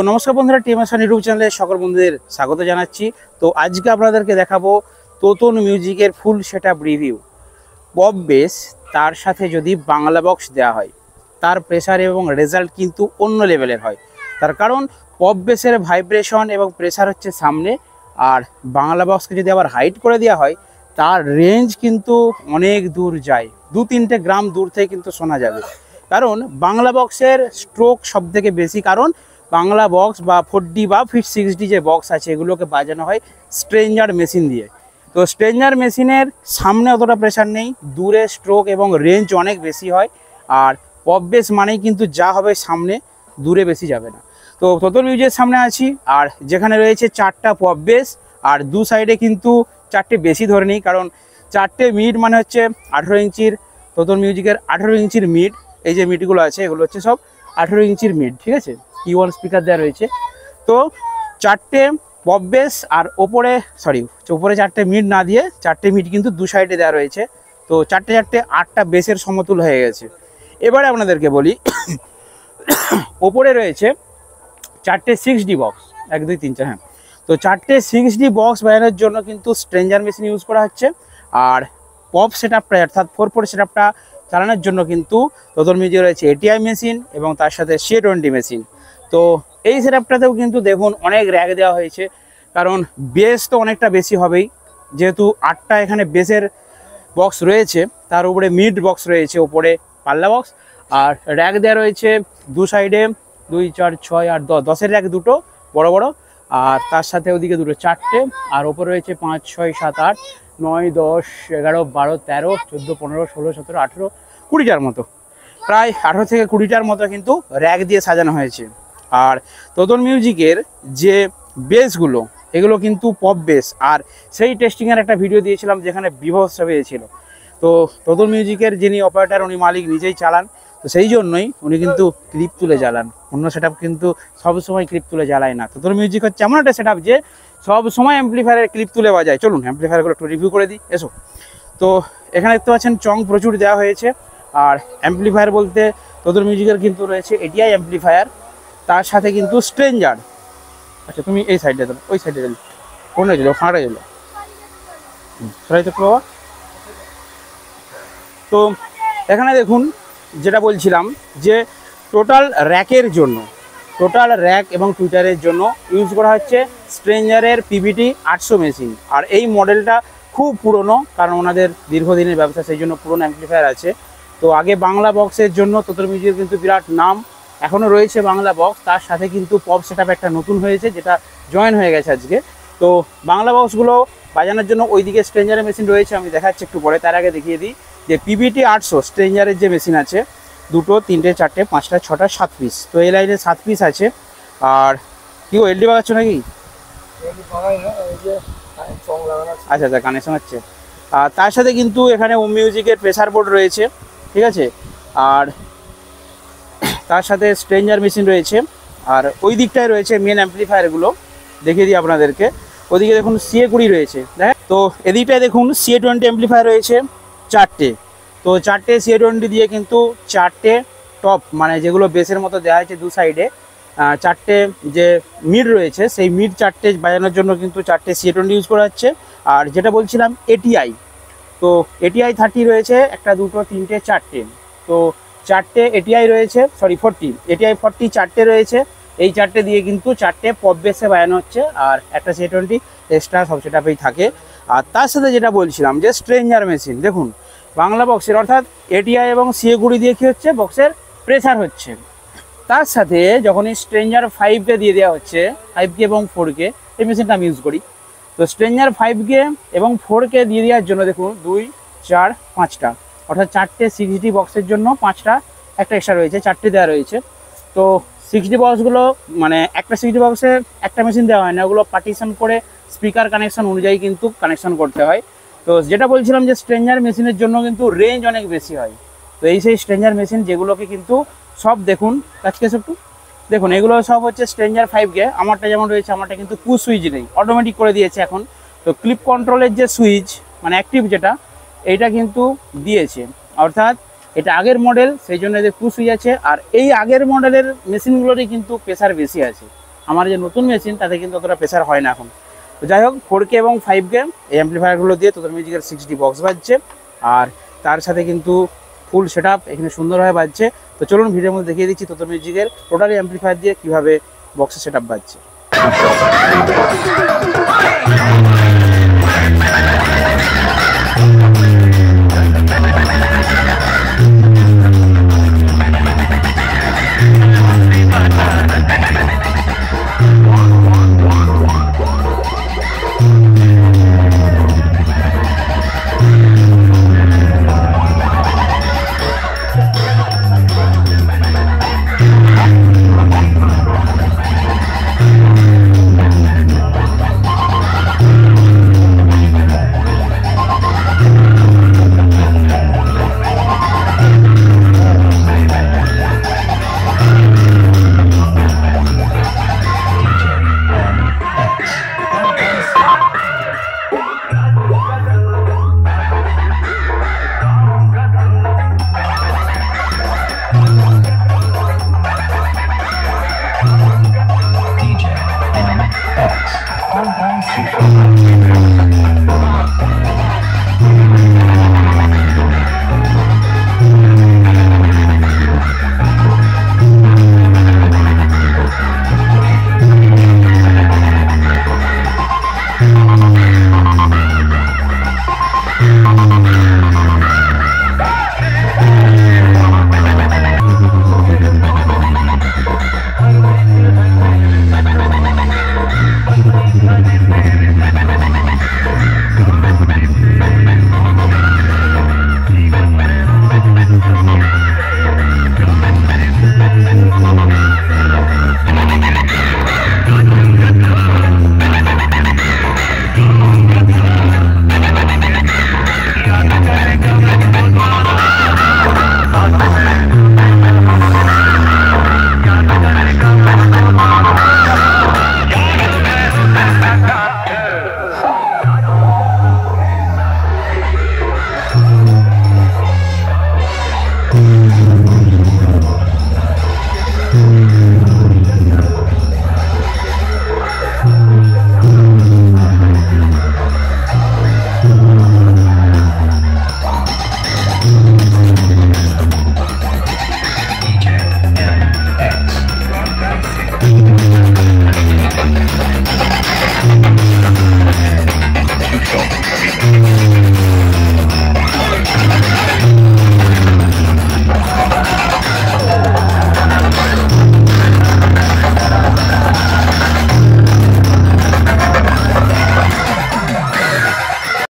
নমস্কার বন্ধুরা, টিএমএসআর ইউটিউব চ্যানেলে সকল বন্ধুদের স্বাগত জানাচ্ছি। তো আজকে আপনাদেরকে দেখাবো তোতন মিউজিকের full setup review. Pop base তার সাথে যদি বাংলা বক্স দেওয়া হয়, তার প্রেসার এবং রেজাল্ট কিন্তু অন্য লেভেলের হয়। তার কারণ পপ বেসের ভাইব্রেশন এবং প্রেসার হচ্ছে সামনে, আর বাংলা বক্সকে যদি আবার হাইট করে দেওয়া হয়, তার রেঞ্জ কিন্তু অনেক দূর যায়, 2-3 গ্রাম দূর থেকে কিন্তু শোনা যাবে। কারণ বাংলা বক্সের স্ট্রোক সব থেকে বেশি, কারণ বাংলা বক্স বা 4D বা 6D যে বক্স আছে এগুলোকে বাজানো হয় স্ট্রেঞ্জার মেশিন দিয়ে। তো স্ট্রেঞ্জার মেশিনের সামনে অতটা প্রেশার নেই, দূরে স্ট্রোক এবং রেঞ্জ অনেক বেশি হয়। আর পপ বেস মানেই কিন্তু যা হবে সামনে, দূরে বেশি যাবে না। তো তোতন মিউজিকের সামনে আছি, আর যেখানে রয়েছে 4টা পপ বেস, আর দু সাইডে কিন্তু 4টে বেশি ধরে নিই, কারণ 4টে মিড মানে হচ্ছে 18 ইঞ্চির। তোতন মিউজিকের 18 ইঞ্চির মিড, এই যে মিডগুলো আছে এগুলো হচ্ছে সব 18 ইঞ্চির মিড, ঠিক আছে। কি1 স্পিকার দেওয়া রয়েছে। তো 4টে পপ বেস, আর ওপরে 4টে মিড না দিয়ে 4টে মিড কিন্তু দু সাইডে দেওয়া রয়েছে। তো 4টে 8টা বেসের সমতুল হয়ে গেছে। এবারে আপনাদেরকে বলি, ওপরে রয়েছে 4টে 6D বক্স, 1 2 3 4, হ্যাঁ। তো 4টে 6D বক্স বাজানোর জন্য কিন্তু স্ট্রেঞ্জার মেশিন ইউজ করা হচ্ছে। আর পপ সেটআপটা অর্থাৎ 4/4 সেটআপটা চালানোর জন্য কিন্তু তোতন মিউজিক রয়েছে ATI মেশিন এবং তার সাথে CA20 মেশিন। তো এই সেটআপটাতেও কিন্তু দেখুন অনেক র্যাক দেওয়া হয়েছে, কারণ বেস তো অনেকটা বেশি হবেই, যেহেতু 8টা এখানে বেসের বক্স রয়েছে, তার উপরে মিড বক্স রয়েছে, ওপরে পাল্লা বক্স, আর র্যাক দেওয়া রয়েছে দু সাইডে 2 4 6 8 10 র্যাক দুটো বড় বড়, আর তার সাথে ওদিকে দুটো 4টে, আর ওপরে রয়েছে 5 6 7 8 9 10 11 12 13 14 15 16 17 18 20টার মতো, প্রায় 18 থেকে 20টার মতো কিন্তু র্যাক দিয়ে সাজানো হয়েছে। আর তোতন মিউজিকের যে বেসগুলো, এগুলো কিন্তু পপ বেস, আর সেই টেস্টিংয়ের একটা ভিডিও দিয়েছিলাম যেখানে বিভৎস পেয়েছিল। তো তোতন মিউজিকের যিনি অপারেটর, উনি মালিক নিজেই চালান, তো সেই জন্যই উনি কিন্তু ক্লিপ তুলে জ্বালান। অন্য সেটআপ কিন্তু সবসময় ক্লিপ তুলে জ্বালায় না। তোতন মিউজিক হচ্ছে এমন একটা সেটআপ যে সব সময় অ্যাম্পলিফায়ারের ক্লিপ তুলে বাজায়। চলুন অ্যাম্পলিফায়ারগুলো একটু রিভিউ করে দিই, এসো। তো এখানে দেখতে পাচ্ছেন চং প্রচুর দেওয়া হয়েছে। আর অ্যাম্পলিফায়ার বলতে তোতন মিউজিকের কিন্তু রয়েছে ATI অ্যাম্পলিফায়ার, তার সাথে কিন্তু স্ট্রেঞ্জার। আচ্ছা তুমি এই সাইডে দিল, ওই সাইডে দিল, কোন ছিল ফাঁড়া গেল, সরাই তো বাবা। তো এখানে দেখুন, যেটা বলছিলাম যে টোটাল র্যাক এবং টুইটারের জন্য ইউজ করা হচ্ছে স্ট্রেঞ্জারের PBT 800 মেশিন। আর এই মডেলটা খুব পুরনো, কারণ ওনাদের দীর্ঘদিনের ব্যবসা, সেই জন্য পুরনো অ্যাম্পলিফায়ার আছে। তো আগে বাংলা বক্সের জন্য তোতন মিউজিকের কিন্তু বিরাট নাম, এখনও রয়েছে বাংলা বক্স, তার সাথে কিন্তু পপ সেটআপ একটা নতুন হয়েছে যেটা জয়েন হয়ে গেছে আজকে। তো বাংলা বক্সগুলো বাজানোর জন্য ওইদিকে স্ট্রেঞ্জারের মেশিন রয়েছে, আমি দেখাচ্ছি একটু পরে। তার আগে দেখিয়ে দিই যে PBT 800 স্ট্রেঞ্জারের যে মেশিন আছে, 2 3 4 5 6 7 পিস। তো এই লাইনে 7 পিস আছে। আর কি LD বাগাচ্ছ নাকি? আচ্ছা, কানেকশন হচ্ছে। আর তার সাথে কিন্তু এখানে ওম মিউজিকের প্রেসার বোর্ড রয়েছে, ঠিক আছে। আর তার সাথে স্ট্রেঞ্জার মেশিন রয়েছে। আর ওই দিকটায় রয়েছে মেন অ্যাম্পলিফায়ারগুলো, দেখিয়ে দিই আপনাদেরকে। ওদিকে দেখুন CA20 রয়েছে, দেখেন। তো এদিকটায় দেখুন CA20 অ্যাম্পলিফায়ার রয়েছে 4টে। তো 4টে CA20 দিয়ে কিন্তু 4টে টপ, মানে যেগুলো বেসের মতো দেওয়া হয়েছে দু সাইডে, 4টে যে মিড রয়েছে, সেই মিড 4টে বাজানোর জন্য কিন্তু 4টে CA20 ইউজ করা হচ্ছে। আর যেটা বলছিলাম ATI, তো ATI 30 রয়েছে, 1 2 3 4টে। তো 4টে ATI রয়েছে, 40 ATI 40 4টে রয়েছে। এই 4টে দিয়ে কিন্তু 4টে পপ বেসে বাজানো হচ্ছে, আর একটা CA20 এক্সট্রা সব সেটআপেই থাকে। আর তার সাথে যেটা বলছিলাম যে স্ট্রেঞ্জার মেশিন, দেখুন বাংলা বক্সের অর্থাৎ ATI এবং CA20 দিয়ে কী হচ্ছে, বক্সের প্রেসার হচ্ছে। তার সাথে যখন এই স্ট্রেঞ্জার 5K দিয়ে দেওয়া হচ্ছে, 5K এবং 4K, এই মেশিনটা আমি ইউজ করি। তো স্ট্রেঞ্জার 5K এবং 4K দিয়ে দেওয়ার জন্য দেখুন 2 4 5টা, অর্থাৎ 4টে 6D বক্সের জন্য 5টা একটা এক্সট্রা রয়েছে, 4টে দেওয়া রয়েছে। তো 6D বক্সগুলো, মানে একটা 6D বক্সে একটা মেশিন দেওয়া হয় না, ওগুলো পার্টিশন করে স্পিকার কানেকশন অনুযায়ী কিন্তু কানেকশন করতে হয়। তো যেটা বলছিলাম যে স্ট্রেঞ্জার মেশিনের জন্য কিন্তু রেঞ্জ অনেক বেশি হয়। তো এই সেই স্ট্রেঞ্জার মেশিন, যেগুলোকে কিন্তু সব দেখুন কাছকে একটু দেখুন, এগুলো সব হচ্ছে স্ট্রেঞ্জার 5K। আমারটা যেমন রয়েছে, আমারটা কিন্তু পুশ সুইচ নেই, অটোমেটিক করে দিয়েছে এখন। তো ক্লিপ কন্ট্রোলের যে সুইচ, মানে অ্যাক্টিভ যেটা, এইটা কিন্তু দিয়েছে, অর্থাৎ এটা আগের মডেল, সেই জন্য এদের পুশ হয়ে আছে। আর এই আগের মডেলের মেশিনগুলোরই কিন্তু প্রেসার বেশি আছে। আমার যে নতুন মেশিন তাতে কিন্তু অতটা প্রেসার হয় না এখন। তো যাই হোক, 4K এবং 5K এই অ্যাম্পলিফায়ারগুলো দিয়ে তোতার মিউজিকের 6D বক্স বাজছে, আর তার সাথে কিন্তু ফুল সেট আপ এখানে সুন্দরভাবে বাজছে। তো চলুন ভিডিওর মধ্যে দেখিয়ে দিচ্ছি তোতার মিউজিকের টোটালি অ্যাম্পলিফায়ার দিয়ে কীভাবে বক্সের সেট আপ বাজছে। DJ MX.